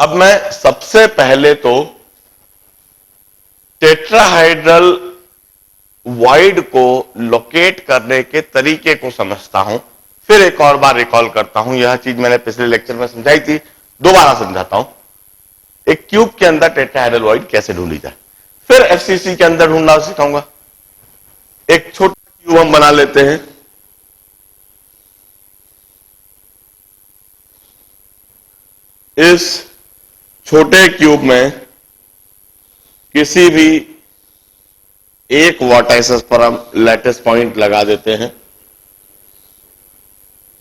अब मैं सबसे पहले तो टेट्राहाइड्रल वॉइड को लोकेट करने के तरीके को समझता हूं, फिर एक और बार रिकॉल करता हूं। यह चीज मैंने पिछले लेक्चर में समझाई थी, दोबारा समझाता हूं। एक क्यूब के अंदर टेट्राहाइड्रल वॉइड कैसे ढूंढी जाए, फिर एफसीसी के अंदर ढूंढना सिखाऊंगा। एक छोटा क्यूब हम बना लेते हैं। इस छोटे क्यूब में किसी भी एक वर्टाइसिस पर हम लैटिस पॉइंट लगा देते हैं।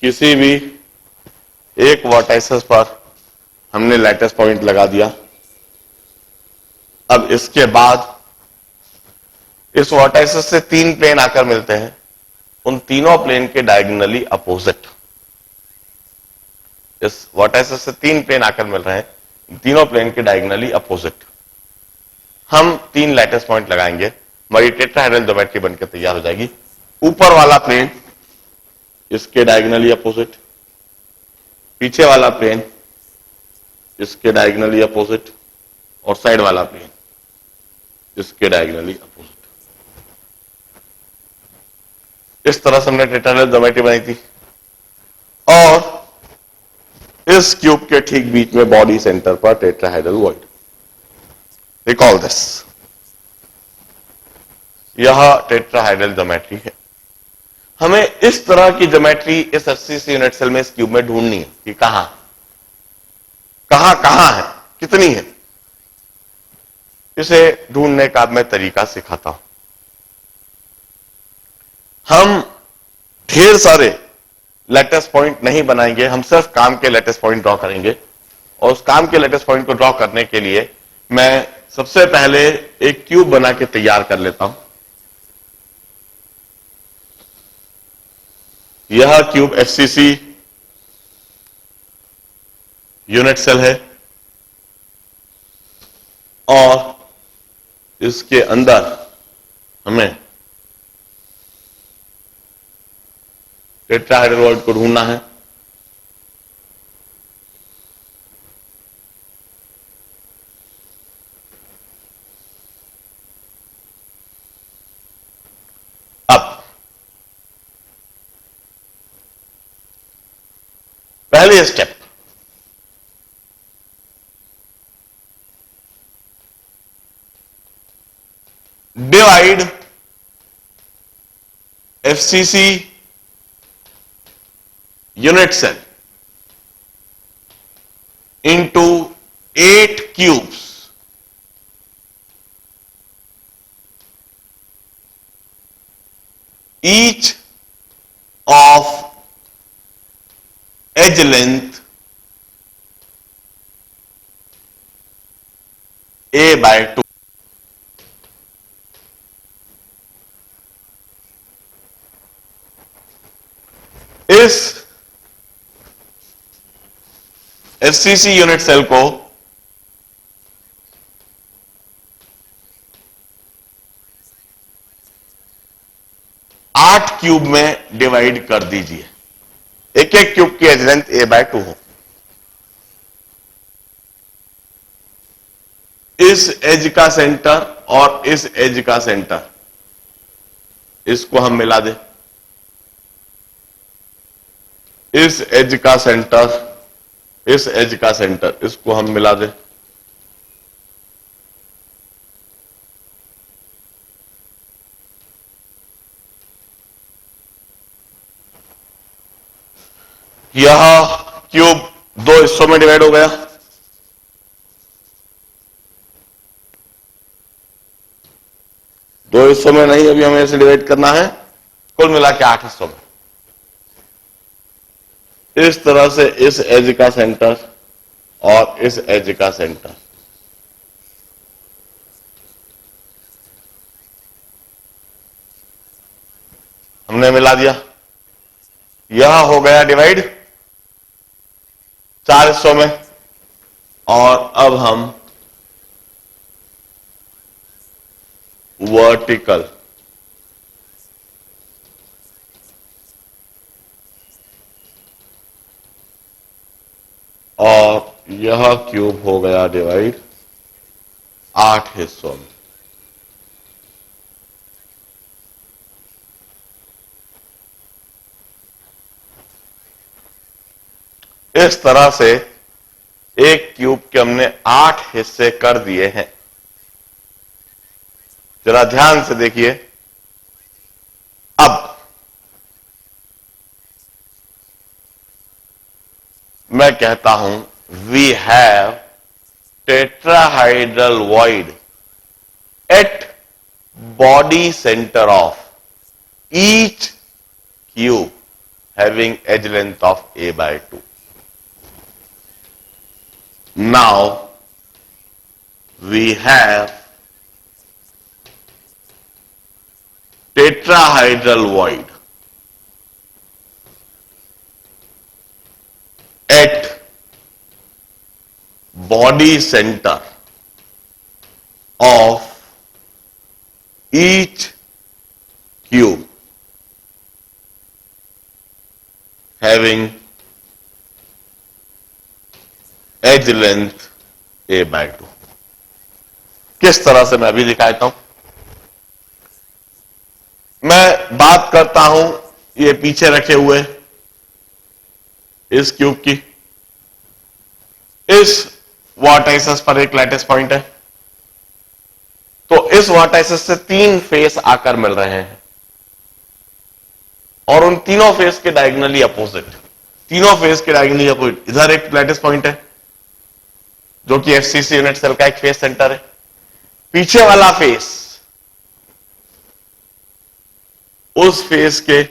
किसी भी एक वर्टाइसिस पर हमने लैटिस पॉइंट लगा दिया। अब इसके बाद इस वर्टाइसिस से 3 प्लेन आकर मिलते हैं, उन तीनों प्लेन के डायगोनली अपोजिट, इस वर्टाइसिस से 3 प्लेन आकर मिल रहे हैं, तीनों प्लेन के डायगोनली अपोजिट हम 3 लैटिस पॉइंट लगाएंगे, हमारी टेट्राहाइड्रल ज्योमेट्री बनकर तैयार हो जाएगी। ऊपर वाला प्लेन इसके डायगोनली अपोजिट, पीछे वाला प्लेन इसके डायगोनली अपोजिट, और साइड वाला प्लेन इसके डायगोनली अपोजिट। इस तरह से हमने टेट्राहाइड्रल ज्योमेट्री बनाई थी। और इस क्यूब के ठीक बीच में बॉडी सेंटर पर टेट्राहाइड्रल वॉइड। रिकॉल दिस, यह टेट्राहाइड्रल ज्योमेट्री है। हमें इस तरह की ज्योमेट्री इस एफसीसी यूनिट सेल में, इस क्यूब में ढूंढनी है कि कहां कहां है, कितनी है। इसे ढूंढने का मैं तरीका सिखाता हूं। हम ढेर सारे लैटिस पॉइंट नहीं बनाएंगे, हम सिर्फ काम के लैटिस पॉइंट ड्रॉ करेंगे। और उस काम के लैटिस पॉइंट को ड्रॉ करने के लिए मैं सबसे पहले एक क्यूब बना के तैयार कर लेता हूं। यह क्यूब एफसीसी यूनिट सेल है और इसके अंदर हमें टेट्राहाइड्रल वॉइड को ढूंढना है। अब पहली step, divide FCC unit cell into 8 cubes. Each of edge length a/2. इस एफसीसी यूनिट सेल को आठ क्यूब में डिवाइड कर दीजिए। एक एक क्यूब की एज लेंथ a/2 हो। इस एज का सेंटर और इस एज का सेंटर, इसको हम मिला दें। इस एज का सेंटर, इस एज का सेंटर, इसको हम मिला दें। यह क्यूब 2 हिस्सों में डिवाइड हो गया। दो हिस्सों में नहीं, अभी हमें इसे डिवाइड करना है कुल मिला के 8 हिस्सों में। इस तरह से इस एज का सेंटर और इस एज का सेंटर हमने मिला दिया। यह हो गया डिवाइड 4 हिस्सों में। और अब हम वर्टिकल और यह क्यूब हो गया डिवाइड 8 हिस्सों में। इस तरह से एक क्यूब के हमने 8 हिस्से कर दिए हैं। जरा ध्यान से देखिए। अब मैं कहता हूं we have tetrahedral void at body centre of each cube having edge length of a/2। Now we have tetrahedral void at body center of each cube having edge length a/2। किस तरह से मैं अभी दिखाता हूं। मैं बात करता हूं ये पीछे रखे हुए इस क्यूब की। इस वर्टाइसिस पर एक लैटिस पॉइंट है, तो इस वर्टाइसिस से 3 फेस आकर मिल रहे हैं और उन तीनों फेस के डायगोनली अपोजिट, तीनों फेस के डायगोनली अपोजिट इधर एक लैटिस पॉइंट है जो कि एफसीसी यूनिट सेल का एक फेस सेंटर है। पीछे वाला फेस उस फेस के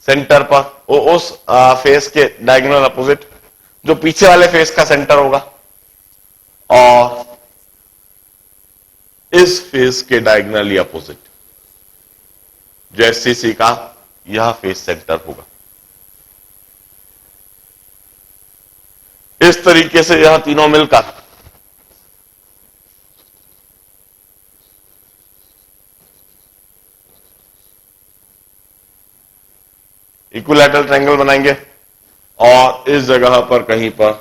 सेंटर पर, उस फेस के डायगोनल अपोजिट जो पीछे वाले फेस का सेंटर होगा, और इस फेस के डायगोनली अपोजिट जो एफसीसी का यह फेस सेंटर होगा। इस तरीके से यह तीनों मिलकर इक्विलैटरल ट्रायंगल बनाएंगे और इस जगह पर कहीं पर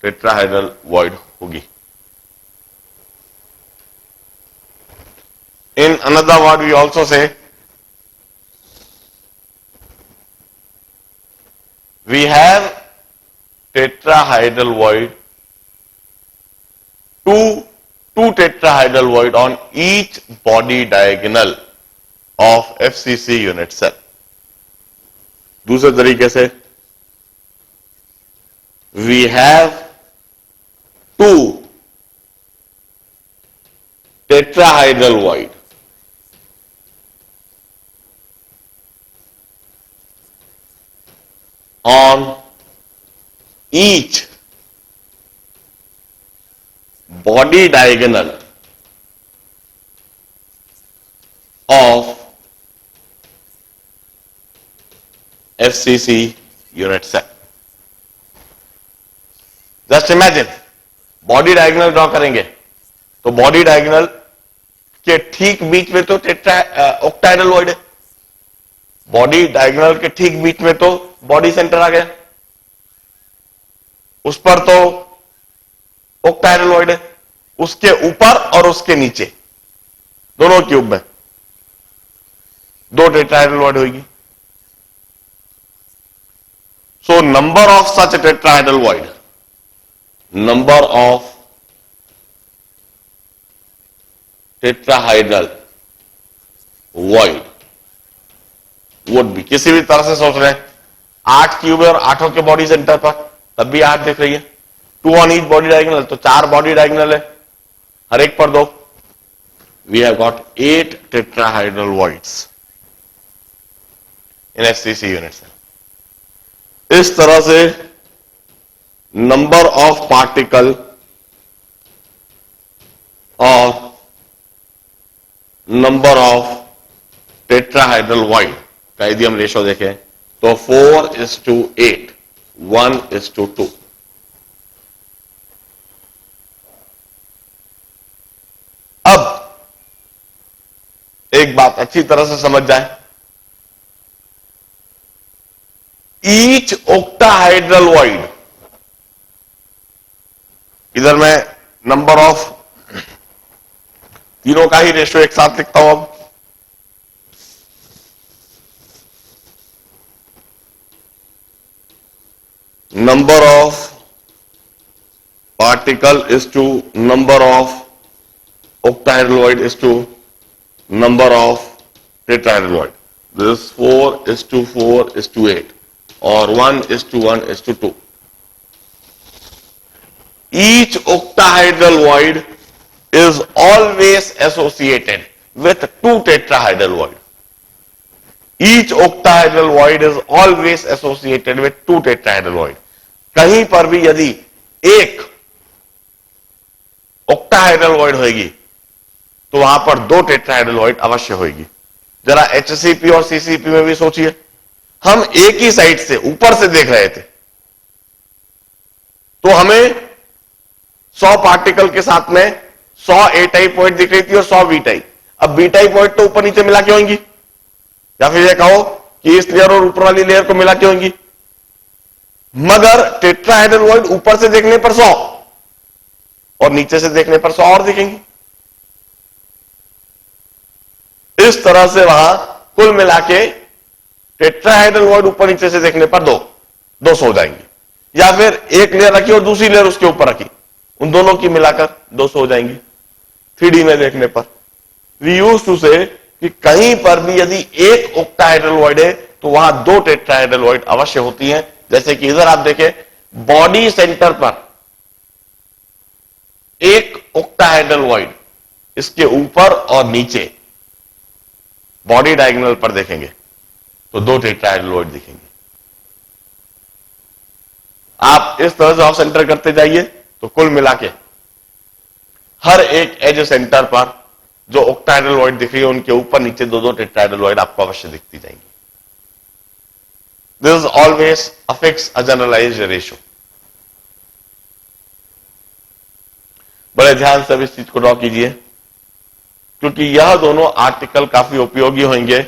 टेट्राहेड्रल वॉइड होगी। In another word we also say we have tetrahedral void, two tetrahedral void on each body diagonal of FCC unit cell। दूसरे तरीके से we have 2 tetrahedral void on each body diagonal of FCC unit cell। Just imagine body diagonal draw करेंगे तो body diagonal के ठीक बीच में तो octahedral void है, बॉडी डायगोनल के ठीक बीच में तो बॉडी सेंटर आ गया, उस पर तो ऑक्टाहेड्रल वॉइड है, उसके ऊपर और उसके नीचे दोनों क्यूब में 2 टेट्राहेड्रल वॉइड होगी। So number of such tetrahedral void, number of tetrahedral void would be, किसी भी तरह से सोच रहे हैं 8 क्यूब है और 8 के बॉडी सेंटर पर, तब भी 8 दिख रही है। 2 ऑन ईच बॉडी डायगोनल, तो 4 बॉडी डायगोनल है, हर एक पर 2। We have got 8 tetrahedral voids in FCC unit cell. इस तरह से नंबर ऑफ पार्टिकल और नंबर ऑफ टेट्राहाइड्रल वॉइड का यदि हम रेशो देखें तो 4:8, 1:2। अब एक बात अच्छी तरह से समझ जाए, ईच ऑक्टाहाइड्रल वॉइड, इधर मैं नंबर ऑफ तीनों का ही रेशियो एक साथ लिखता हूं। अब number of particle is to number of octahedral void is to number of tetrahedral void. This 4 is to 4 is to 8 or 1 is to 1 is to 2. Each octahedral void is always associated with two tetrahedral void. Each octahedral void is always associated with two tetrahedral void. कहीं पर भी यदि एक octahedral void होगी तो वहां पर दो टेट्राहाइड्रल वॉइड अवश्य होगी। जरा एचसीपी और सीसीपी में भी सोचिए, हम एक ही साइड से ऊपर से देख रहे थे तो हमें 100 पार्टिकल के साथ में 100 ए टाइप वॉइड दिख रही थी और 100 बी टाइप। अब बी टाइप वॉइड तो ऊपर नीचे मिला के होंगी, या फिर ये कहो कि इस लेयर और ऊपर वाली लेयर को मिला के होंगी, मगर टेट्राहाइड्रल वॉइड ऊपर से देखने पर 100 और नीचे से देखने पर 100 और दिखेंगी। इस तरह से वहां कुल मिला के टेट्राहाइड्रल वॉइड ऊपर नीचे से देखने पर 200 हो जाएंगी। या फिर एक लेयर रखी और दूसरी लेयर उसके ऊपर रखी, उन दोनों की मिलाकर 200 हो जाएंगी 3D में देखने पर। वी यूज्ड टू से कि कहीं पर भी यदि एक ऑक्टाहाइड्रल वॉइड है तो वहां दो टेट्राहाइड्रल वॉइड अवश्य होती हैं। जैसे कि इधर आप देखें, बॉडी सेंटर पर एक ऑक्टाहाइड्रल वॉइड, इसके ऊपर और नीचे बॉडी डायगोनल पर देखेंगे तो दो टेट्राहाइड्रल वॉइड दिखेंगे। आप इस तरह से ऑफ सेंटर करते जाइए तो कुल मिला के हर एक एज सेंटर पर जो ऑक्टाहाइड्रल वॉइड दिख रही है उनके ऊपर नीचे दो टेट्राहाइड्रल वॉइड आपको अवश्य दिखती जाएंगी। This is always a fixed, a generalized ratio. बड़े ध्यान से इस चीज को ड्रॉ कीजिए क्योंकि यह दोनों आर्टिकल काफी उपयोगी होंगे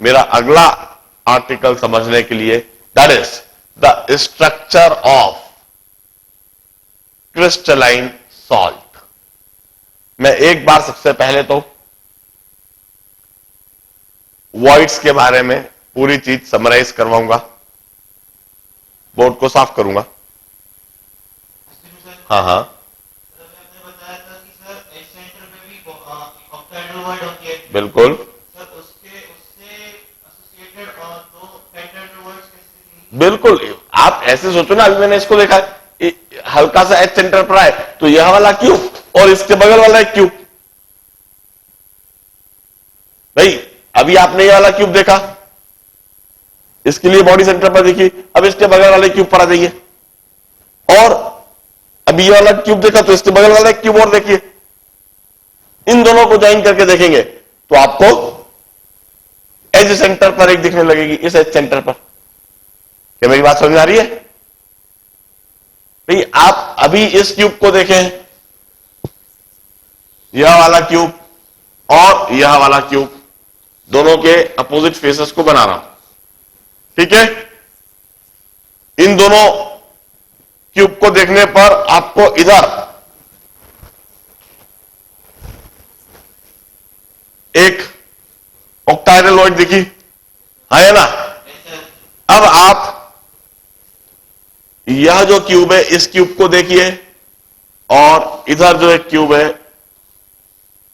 मेरा अगला आर्टिकल समझने के लिए, that is the structure of crystalline salt. मैं एक बार सबसे पहले तो वॉइड्स के बारे में पूरी चीज समराइज करवाऊंगा, बोर्ड को साफ करूंगा। हाँ हाँ बिल्कुल बिल्कुल। आप ऐसे सोचो ना, अभी मैंने इसको देखा हल्का सा एच सेंटर पर आए तो यह वाला क्यूब और इसके बगल वाला एक क्यूब। भाई अभी आपने ये वाला क्यूब देखा, इसके लिए बॉडी सेंटर पर देखिए, अब इसके बगल वाले क्यूब पर आ जाइए और अभी ये वाला क्यूब देखा तो इसके बगल वाला एक क्यूब और देखिए। इन दोनों को ज्वाइन करके देखेंगे तो आपको एज सेंटर पर एक दिखने लगेगी, इस एज सेंटर पर। क्या मेरी बात समझ आ रही है? भाई आप अभी इस क्यूब को देखें, यह वाला क्यूब और यह वाला क्यूब, दोनों के अपोजिट फेसेस को बना रहा हूं, ठीक है। इन दोनों क्यूब को देखने पर आपको इधर एक ऑक्टाहाइड्रल वॉइड दिखी, है ना। अब आप यह जो क्यूब है इस क्यूब को देखिए और इधर जो एक क्यूब है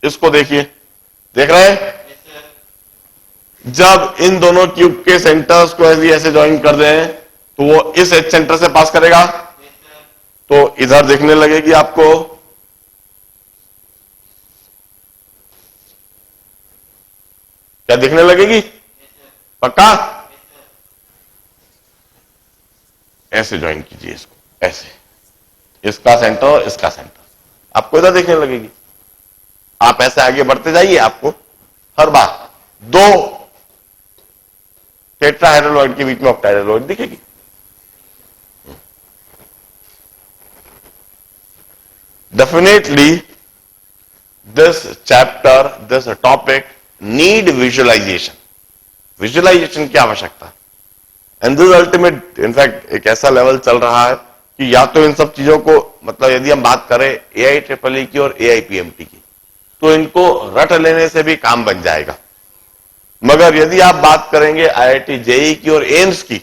इसको देखिए, देख रहे हैं। जब इन दोनों क्यूब के सेंटर्स को ऐसे ज्वाइन कर दें तो वो इस एच सेंटर से पास करेगा तो इधर देखने लगेगी आपको क्या दिखने लगेगी, पक्का। ऐसे ज्वाइन कीजिए इसको, ऐसे, इसका सेंटर और इसका सेंटर आपको इधर देखने लगेगी। आप ऐसे आगे बढ़ते जाइए, आपको हर बार दो टेट्राहाइड्रल वॉइड के बीच में ऑक्टाहाइड्रल वॉइड दिखेगी। Definitely this chapter, this topic need visualization. Visualization की आवश्यकता एंड दिस अल्टीमेट इनफैक्ट एक ऐसा लेवल चल रहा है कि या तो इन सब चीजों को, मतलब यदि हम बात करें AIEEE की और AIPMT की, तो इनको रट लेने से भी काम बन जाएगा। मगर यदि आप बात करेंगे IIT JEE की और एम्स की,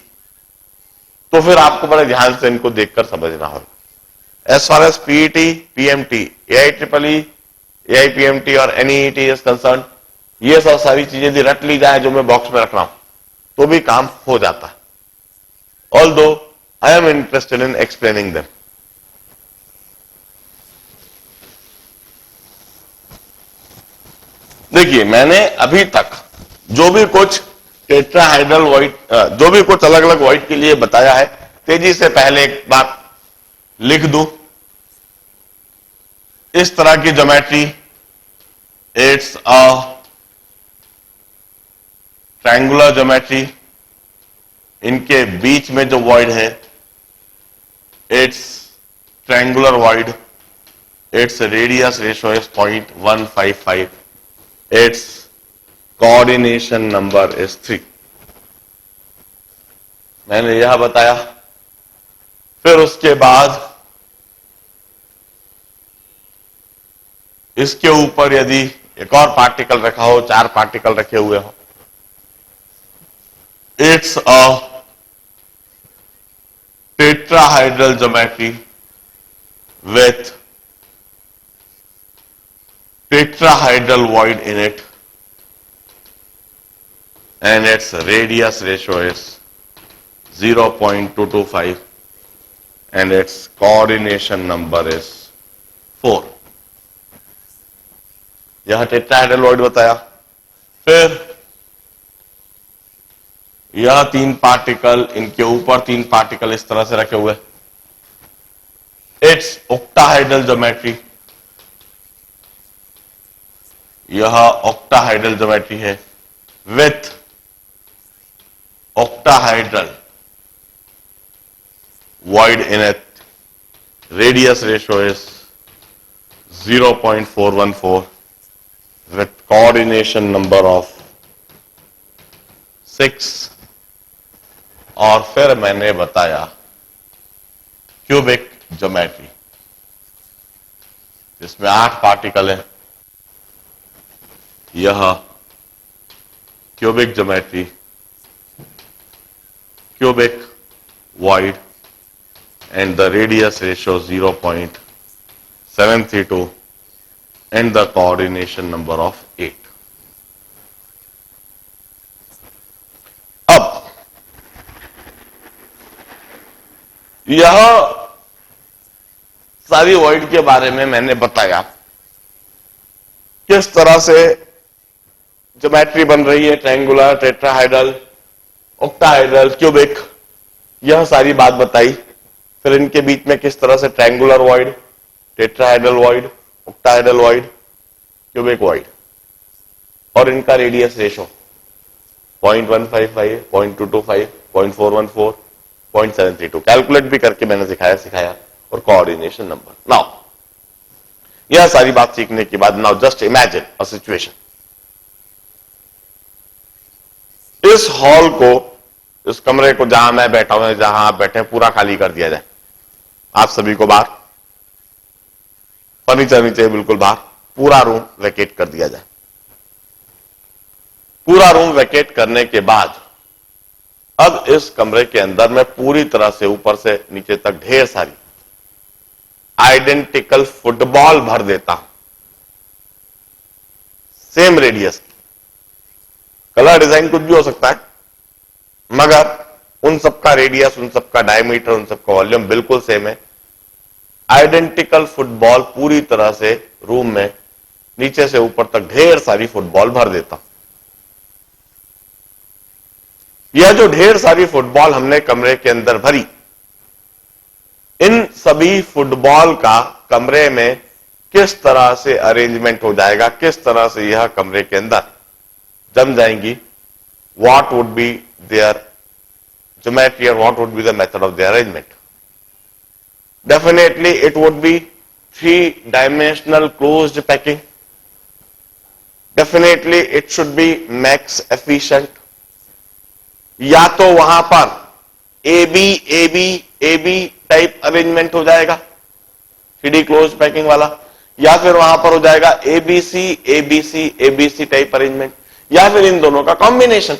तो फिर आपको बड़े ध्यान से इनको देखकर समझना होगा। As far as PET, PMT, AIEEE, AIPMT और NEET इज कंसर्न, ये सब सारी चीजें यदि रट ली जाए जो मैं बॉक्स में रख रहा हूं, तो भी काम हो जाता है। Although I am interested in explaining them. देखिए, मैंने अभी तक जो भी कुछ टेट्राहाइड्रल वॉइड, जो भी कुछ अलग अलग वॉइड के लिए बताया है, तेजी से पहले एक बात लिख दूं। इस तरह की geometry, it's a triangular geometry, इनके बीच में जो वॉइड है it's triangular void, its radius ratio is 0.155, it's coordination number is 3। मैंने यह बताया। फिर उसके बाद इसके ऊपर यदि एक और पार्टिकल रखा हो, 4 पार्टिकल रखे हुए हो, it's a tetrahedral geometry with tetrahedral void in it, and its radius ratio is 0.225 and its coordination number is 4। यह टेट्राहेड्रल वॉइड बताया। फिर यह 3 पार्टिकल, इनके ऊपर 3 पार्टिकल इस तरह से रखे हुए, इट्स ऑक्टाहेड्रल ज्योमेट्री। यह ऑक्टाहेड्रल ज्योमेट्री है with octahedral void in it, radius ratio is 0.414 with coordination number of 6। और फिर मैंने बताया क्यूबिक ज्योमेट्री, जिसमें 8 पार्टिकल हैं। यह cubic geometry, cubic void and the radius ratio 0.732 and the coordination number of 8। अब यह सारी void के बारे में मैंने बताया किस तरह से ज्योमेट्री बन रही है, ट्रायंगुलर, टेट्राहाइड्रल, ऑक्टाहाइड्रल, क्यूबिक, यह सारी बात बताई। फिर इनके बीच में किस तरह से triangular void, tetrahedral void, octahedral void, cubic void, और इनका रेडियस रेशो 0.155, 0.225, 0.414, 0.732 कैलकुलेट भी करके मैंने सिखाया और कोऑर्डिनेशन नंबर। नाउ यह सारी बात सीखने के बाद now just imagine a situation. इस हॉल को, इस कमरे को जहां मैं बैठा हूं, जहां आप बैठे हैं, पूरा खाली कर दिया जाए। आप सभी को बाहर, फर्नीचर नीचे, बिल्कुल बाहर, पूरा रूम वैकेट कर दिया जाए। पूरा रूम वैकेट करने के बाद अब इस कमरे के अंदर मैं पूरी तरह से ऊपर से नीचे तक ढेर सारी आइडेंटिकल फुटबॉल भर देता हूं, सेम रेडियस की। कलर डिजाइन कुछ भी हो सकता है, मगर उन सबका रेडियस, उन सबका डायमीटर, उन सबका वॉल्यूम बिल्कुल सेम है। आइडेंटिकल फुटबॉल पूरी तरह से रूम में नीचे से ऊपर तक ढेर सारी फुटबॉल भर देता हूं। यह जो ढेर सारी फुटबॉल हमने कमरे के अंदर भरी, इन सभी फुटबॉल का कमरे में किस तरह से अरेंजमेंट हो जाएगा, किस तरह से यह कमरे के अंदर जम जाएंगी, what would be their geometry or what would be the method of their arrangement? Definitely it would be 3-dimensional closed packing. Definitely it should be max efficient. या तो वहां पर A B A B A B type arrangement हो जाएगा, 3D close packing वाला, या फिर वहां पर हो जाएगा ABC ABC ABC type arrangement, या फिर इन दोनों का combination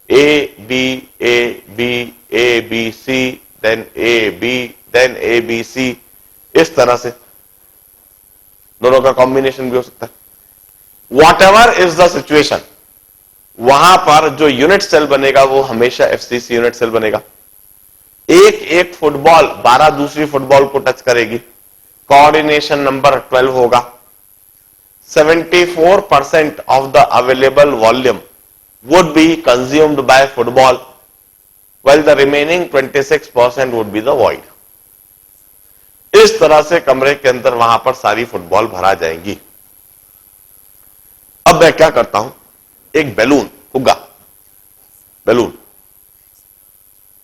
A B A B A B C then A B then A B C, इस तरह से दोनों का कॉम्बिनेशन भी हो सकता है। What ever is the situation, वहां पर जो यूनिट सेल बनेगा वो हमेशा एफसीसी यूनिट सेल बनेगा। एक एक फुटबॉल 12 दूसरी फुटबॉल को टच करेगी, कोऑर्डिनेशन नंबर 12 होगा। 74% of the available volume would be consumed by football, while the remaining 26% would be the void. इस तरह से कमरे के अंदर वहां पर सारी फुटबॉल भरा जाएंगी। अब मैं क्या करता हूं, एक बैलून, फुग्गा बैलून,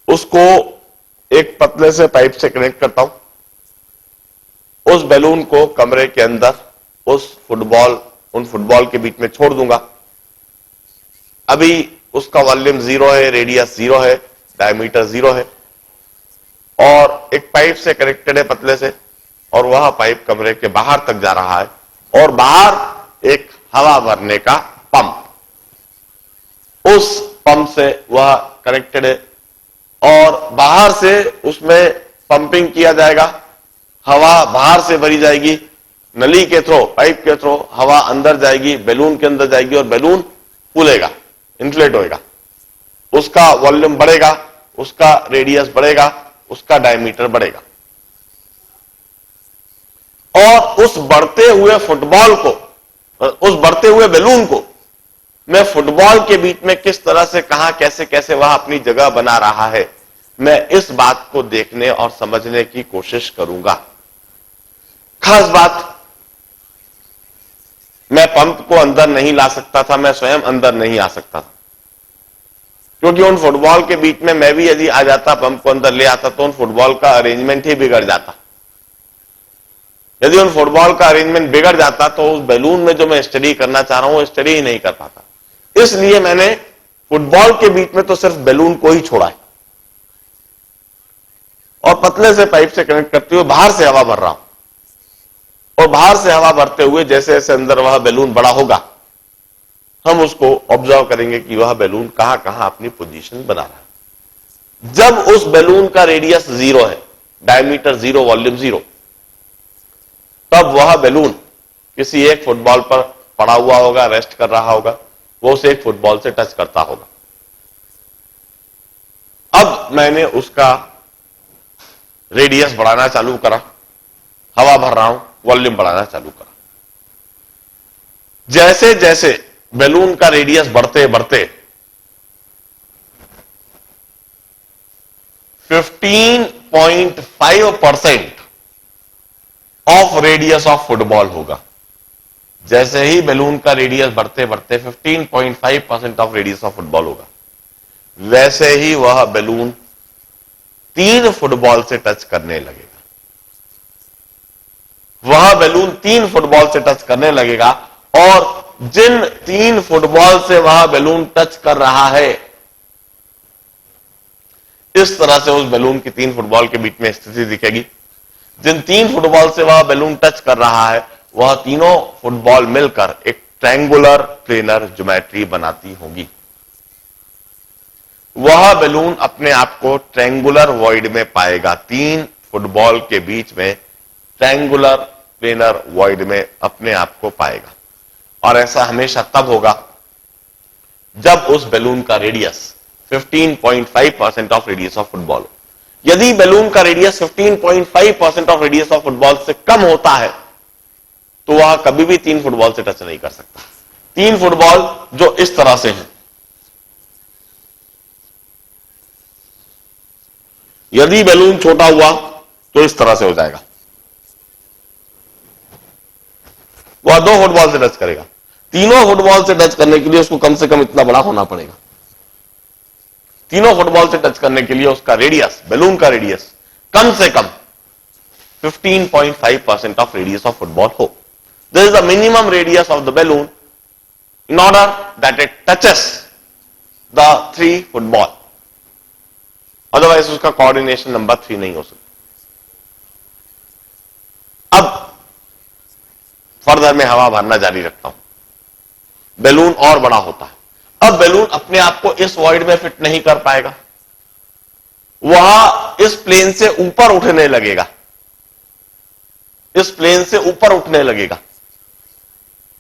उसको एक पतले से पाइप से कनेक्ट करता हूं, उस बैलून को कमरे के अंदर उन फुटबॉल के बीच में छोड़ दूंगा। अभी उसका वॉल्यूम 0 है, रेडियस 0 है, डायमीटर 0 है, और एक पाइप से कनेक्टेड है पतले से, और वह पाइप कमरे के बाहर तक जा रहा है, और बाहर एक हवा भरने का पंप, उस पंप से वह कनेक्टेड है, और बाहर से उसमें पंपिंग किया जाएगा, हवा बाहर से भरी जाएगी, नली के थ्रू, पाइप के थ्रू हवा अंदर जाएगी, बैलून के अंदर जाएगी, और बैलून फूलेगा, इन्फ्लेट होएगा, उसका वॉल्यूम बढ़ेगा, उसका रेडियस बढ़ेगा, उसका डायमीटर बढ़ेगा, और उस बढ़ते हुए फुटबॉल को, उस बढ़ते हुए बैलून को मैं फुटबॉल के बीच में किस तरह से, कहां, कैसे कैसे वह अपनी जगह बना रहा है, मैं इस बात को देखने और समझने की कोशिश करूंगा। खास बात, मैं पंप को अंदर नहीं ला सकता था, मैं स्वयं अंदर नहीं आ सकता था, क्योंकि उन फुटबॉल के बीच में मैं भी यदि आ जाता, पंप को अंदर ले आता, तो उन फुटबॉल का अरेंजमेंट ही बिगड़ जाता। यदि उन फुटबॉल का अरेंजमेंट बिगड़ जाता तो उस बैलून में जो मैं स्टडी करना चाह रहा हूं वो स्टडी ही नहीं कर पाता। इसलिए मैंने फुटबॉल के बीच में तो सिर्फ बैलून को ही छोड़ा है, और पतले से पाइप से कनेक्ट करते हुए बाहर से हवा भर रहा हूं, और बाहर से हवा भरते हुए जैसे जैसे अंदर वह बैलून बड़ा होगा, हम उसको ऑब्जर्व करेंगे कि वह बैलून कहां कहां अपनी पोजीशन बना रहा है। जब उस बैलून का रेडियस 0 है, डायमीटर 0, वॉल्यूम 0, तब वह बैलून किसी एक फुटबॉल पर पड़ा हुआ होगा, रेस्ट कर रहा होगा, वो उसे एक फुटबॉल से टच करता होगा। अब मैंने उसका रेडियस बढ़ाना चालू करा, हवा भर रहा हूं, वॉल्यूम बढ़ाना चालू करा। जैसे जैसे बैलून का रेडियस बढ़ते बढ़ते 15.5% ऑफ रेडियस ऑफ फुटबॉल होगा। जैसे ही बैलून का रेडियस बढ़ते बढ़ते 15.5% ऑफ रेडियस ऑफ फुटबॉल होगा, वैसे ही वह बैलून 3 फुटबॉल से टच करने लगेगा। वह बैलून 3 फुटबॉल से टच करने लगेगा, और जिन 3 फुटबॉल से वह बैलून टच कर रहा है, इस तरह से उस बैलून की 3 फुटबॉल के बीच में स्थिति दिखेगी। जिन 3 फुटबॉल से वह बैलून टच कर रहा है, वह तीनों फुटबॉल मिलकर एक ट्रायंगुलर प्लेनर ज्योमेट्री बनाती होंगी। वह बैलून अपने आप को ट्रायंगुलर वॉइड में पाएगा, 3 फुटबॉल के बीच में ट्रायंगुलर प्लेनर वॉइड में अपने आप को पाएगा। और ऐसा हमेशा तब होगा जब उस बैलून का radius 15.5% of radius of football. यदि बैलून का radius 15.5% of radius of football से कम होता है, तो वह कभी भी 3 फुटबॉल से टच नहीं कर सकता। 3 फुटबॉल जो इस तरह से हैं, यदि बैलून छोटा हुआ तो इस तरह से हो जाएगा, वह 2 फुटबॉल से टच करेगा। तीनों फुटबॉल से टच करने के लिए उसको कम से कम इतना बड़ा होना पड़ेगा। तीनों फुटबॉल से टच करने के लिए उसका रेडियस, बैलून का रेडियस कम से कम 15.5% ऑफ रेडियस ऑफ फुटबॉल हो। This is the minimum radius of the balloon in order that it touches the 3 football. Otherwise उसका कोऑर्डिनेशन नंबर 3 नहीं हो सकता। अब फर्दर में हवा भरना जारी रखता हूं, बैलून और बड़ा होता है। अब बैलून अपने आप को इस वॉइड में फिट नहीं कर पाएगा, वह इस प्लेन से ऊपर उठने लगेगा, इस प्लेन से ऊपर उठने लगेगा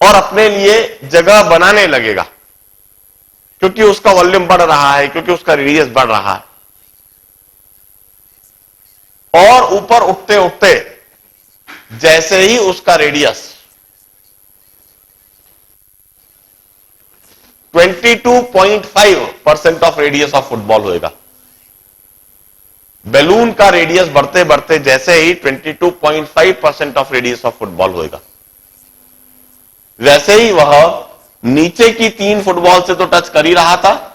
और अपने लिए जगह बनाने लगेगा, क्योंकि उसका वॉल्यूम बढ़ रहा है, क्योंकि उसका रेडियस बढ़ रहा है। और ऊपर उठते उठते जैसे ही उसका radius 22.5% of radius of football होएगा, बैलून का रेडियस बढ़ते बढ़ते जैसे ही 22.5% ऑफ रेडियस ऑफ फुटबॉल होएगा, वैसे ही वह नीचे की 3 फुटबॉल से तो टच कर ही रहा था,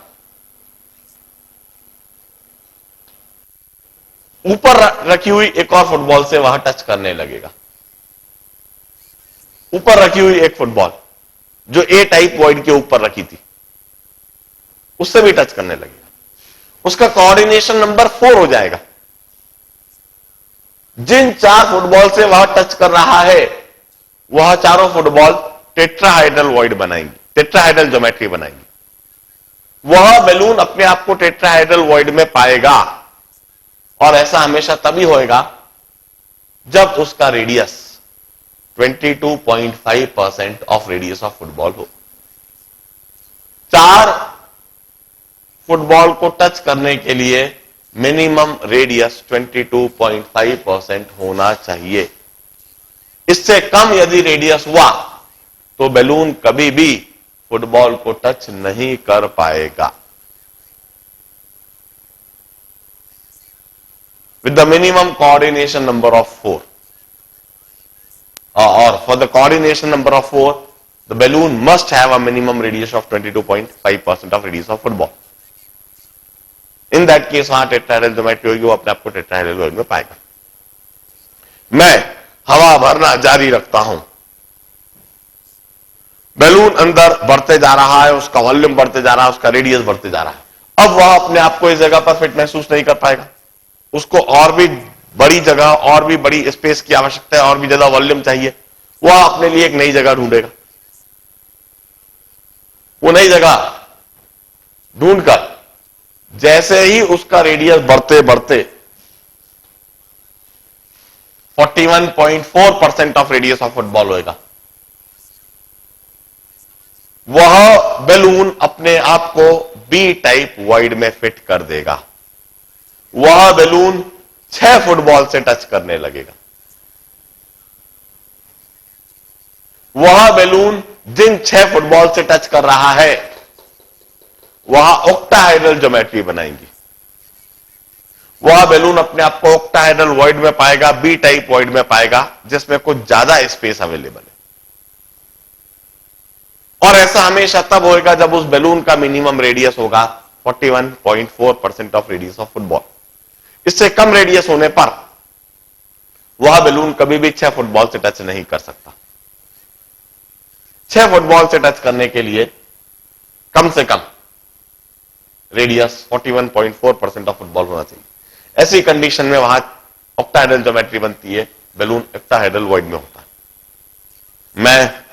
ऊपर रखी हुई एक और फुटबॉल से वह टच करने लगेगा। ऊपर रखी हुई एक फुटबॉल जो ए टाइप वॉइड के ऊपर रखी थी, उससे भी टच करने लगेगा। उसका कोऑर्डिनेशन नंबर 4 हो जाएगा। जिन 4 फुटबॉल से वह टच कर रहा है, वह चारों फुटबॉल टेट्राहाइड्रल वॉइड बनाएंगी, टेट्राहाइड्रल ज्योमेट्री बनाएंगी। वह बैलून अपने आप को टेट्राहाइड्रल वॉइड में पाएगा, और ऐसा हमेशा तभी होएगा जब उसका radius 22.5% of radius of football हो। 4 फुटबॉल को टच करने के लिए मिनिमम रेडियस 22.5% होना चाहिए। इससे कम यदि रेडियस हुआ तो बैलून कभी भी फुटबॉल को टच नहीं कर पाएगा। With the minimum coordination number of 4, or for the coordination number of 4, the balloon must have a minimum radius of 22.5% of radius of football. In that case, वहां tetrahedral geometry होगी, वो अपने आप को टेट्राहेड्रल वॉइड में पाएगा। मैं हवा भरना जारी रखता हूं, बैलून अंदर बढ़ते जा रहा है, उसका वॉल्यूम बढ़ते जा रहा है, उसका रेडियस बढ़ते जा रहा है। अब वह अपने आप को इस जगह पर फिट महसूस नहीं कर पाएगा, उसको और भी बड़ी जगह, और भी बड़ी स्पेस की आवश्यकता है, और भी ज्यादा वॉल्यूम चाहिए। वह अपने लिए एक नई जगह ढूंढेगा। वो नई जगह ढूंढकर जैसे ही उसका रेडियस बढ़ते बढ़ते 41.4% ऑफ रेडियस ऑफ फुटबॉल होएगा, वह बैलून अपने आप को बी टाइप वॉइड में फिट कर देगा। वह बैलून 6 फुटबॉल से टच करने लगेगा। वह बैलून जिन 6 फुटबॉल से टच कर रहा है, वह ऑक्टाहाइड्रल ज्योमेट्री बनाएंगी। वह बैलून अपने आप को ऑक्टाहाइड्रल वॉइड में पाएगा, बी टाइप वॉइड में पाएगा, जिसमें कुछ ज्यादा स्पेस अवेलेबल है। और ऐसा हमेशा तब होएगा जब उस बैलून का मिनिमम रेडियस होगा 41.4% ऑफ रेडियस ऑफ फुटबॉल। इससे कम रेडियस होने पर वह बैलून कभी भी 6 फुटबॉल से टच नहीं कर सकता। 6 फुटबॉल से टच करने के लिए कम से कम रेडियस 41.4% ऑफ फुटबॉल होना चाहिए। ऐसी कंडीशन में वहां ऑक्टाहाइड्रल ज्योमेट्री बनती है, बैलून ऑक्टाहाइड्रल वॉइड में होता है। मैं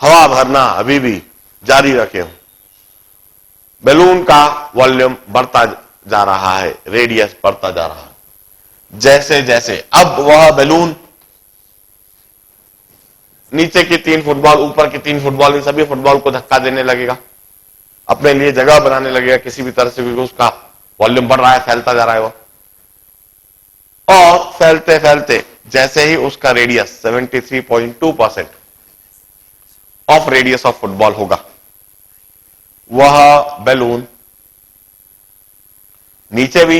हवा भरना अभी भी जारी रखे हूं, बैलून का वॉल्यूम बढ़ता जा रहा है, रेडियस बढ़ता जा रहा है। जैसे जैसे अब वह बैलून नीचे की 3 फुटबॉल, ऊपर की 3 फुटबॉल, इन सभी फुटबॉल को धक्का देने लगेगा, अपने लिए जगह बनाने लगेगा किसी भी तरह से, क्योंकि उसका वॉल्यूम बढ़ रहा है, फैलता जा रहा है वो। और फैलते फैलते जैसे ही उसका radius 73.2% of radius of football होगा, वह बैलून नीचे भी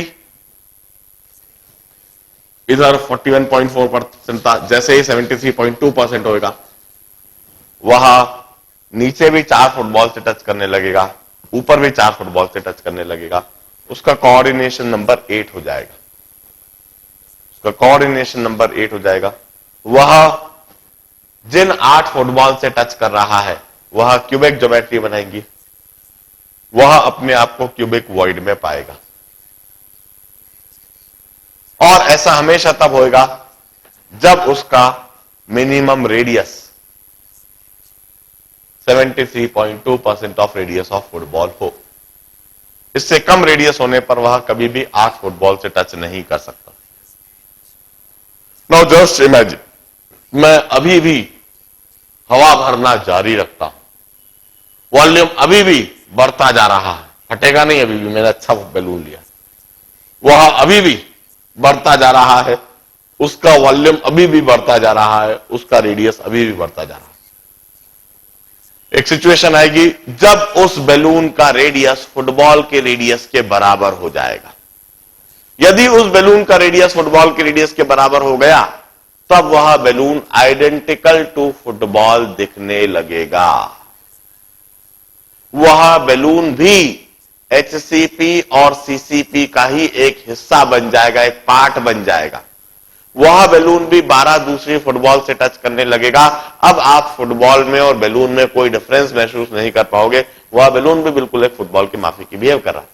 इधर 41.4% था, जैसे ही 73.2% होगा, वह नीचे भी 4 फुटबॉल से टच करने लगेगा, ऊपर भी 4 फुटबॉल से टच करने लगेगा। उसका कोऑर्डिनेशन नंबर 8 हो जाएगा। उसका कोऑर्डिनेशन नंबर 8 हो जाएगा। वह जिन 8 फुटबॉल से टच कर रहा है, वह क्यूबिक ज्योमेट्री बनाएंगी। वह अपने आप को क्यूबिक वॉइड में पाएगा। और ऐसा हमेशा तब होएगा जब उसका minimum radius 73.2% of radius of football हो। इससे कम रेडियस होने पर वह कभी भी आर्क फुटबॉल से टच नहीं कर सकता। नाउ जस्ट इमेजिन, मैं अभी भी हवा भरना जारी रखता हूं, वॉल्यूम अभी भी बढ़ता जा रहा है, फटेगा नहीं, अभी भी मैंने अच्छा बैलून लिया, वह अभी भी बढ़ता जा रहा है, उसका वॉल्यूम अभी भी बढ़ता जा रहा है, उसका रेडियस अभी भी बढ़ता जा रहा है। एक सिचुएशन आएगी जब उस बैलून का रेडियस फुटबॉल के रेडियस के बराबर हो जाएगा। यदि उस बैलून का रेडियस फुटबॉल के रेडियस के बराबर हो गया, तब वह बैलून आइडेंटिकल टू फुटबॉल दिखने लगेगा। वह बैलून भी एचसीपी और सीसीपी का ही एक हिस्सा बन जाएगा, एक पार्ट बन जाएगा। वह बैलून भी 12 दूसरी फुटबॉल से टच करने लगेगा। अब आप फुटबॉल में और बैलून में कोई डिफरेंस महसूस नहीं कर पाओगे। वह बैलून भी बिल्कुल एक फुटबॉल की माफी की बिहेव कर रहा है।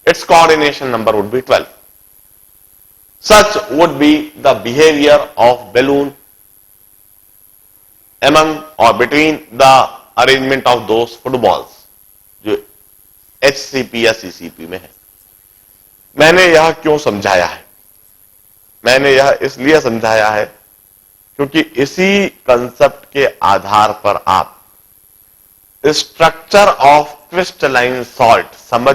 It's coordination number would be 12. Such would be the behavior of balloon among or between the arrangement of those footballs जो HCP या CCP में है। मैंने यह क्यों समझाया है? मैंने यह इसलिए समझाया है क्योंकि इसी कंसेप्ट के आधार पर आप स्ट्रक्चर ऑफ क्रिस्टलाइन सॉल्ट समझ